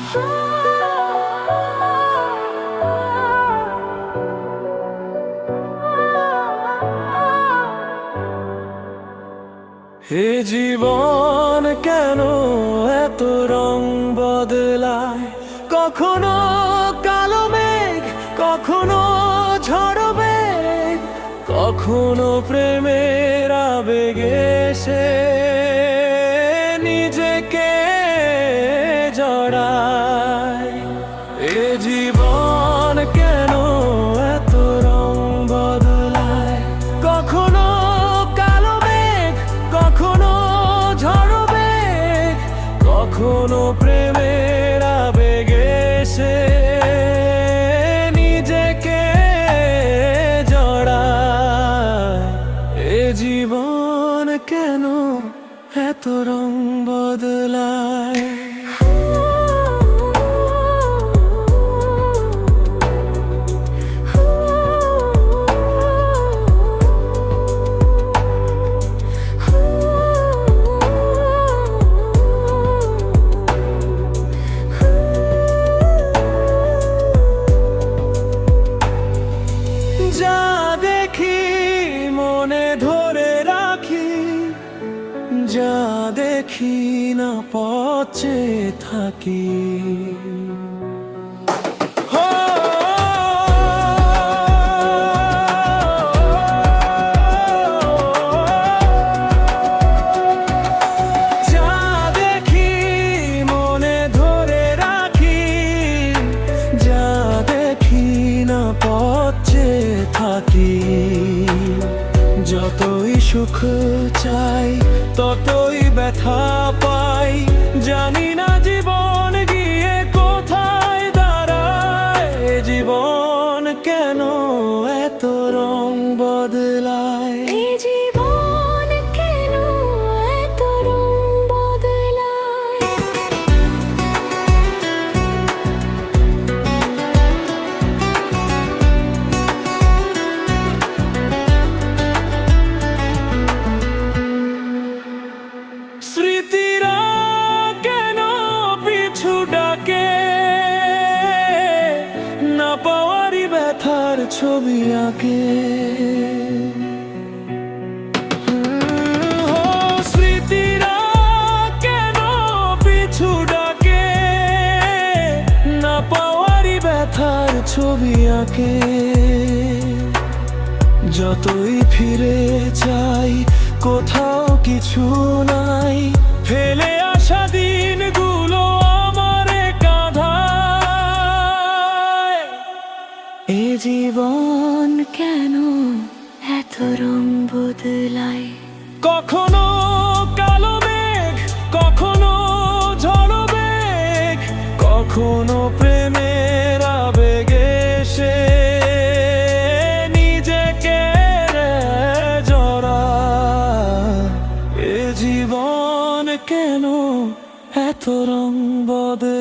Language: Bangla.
হে জীবন কেন এত রং বদলায়, কখনো কালো মেঘ, কখনো ঝড় মেঘ, কখনো প্রেমের আবেগে সে নিজেকে জড়ায়। এ জীবন কেন এত রং বদলায়, কখনো কালো মেঘ, কখনো ঝড় মেঘ, কখনো প্রেমের আবেগে সে নিজেকে জড়ায়। এ জীবন কেন এত রং বদলায়। যা দেখি মনে ধরে রাখি, যা দেখি না পচে থাকি। যা দেখি মনে ধরে রাখি, যা দেখি না পচে থাকি। যতই সুখ চাই ততই ব্যথা পাই, জানি না জীবন গিয়ে কোথায় দাঁড়ায়। জীবন কেন এত রং বদলায়। জীবন কেন এত রং বদলায়। স্মৃতিরা কেন পিছু ডাকে, না পাওয়ারই ব্যথার ছবি আঁকে। স্মৃতিরা কেন পিছু ডাকে, না পাওয়ারই ব্যথার ছবি আঁকে। যতই ফিরে চাই কোথাও কিছু নাই, ফেলে আসা দিনগুলো আমারে কাঁধায়। এ জীবন কেন এত রং বদলায়। কখনো কালো মেঘ, কখনো ঝড় মেঘ, কখনো প্রেমের আবেগে সে নিজেকে জড়ায়। এ জীবন কেন এত রং বদলায়।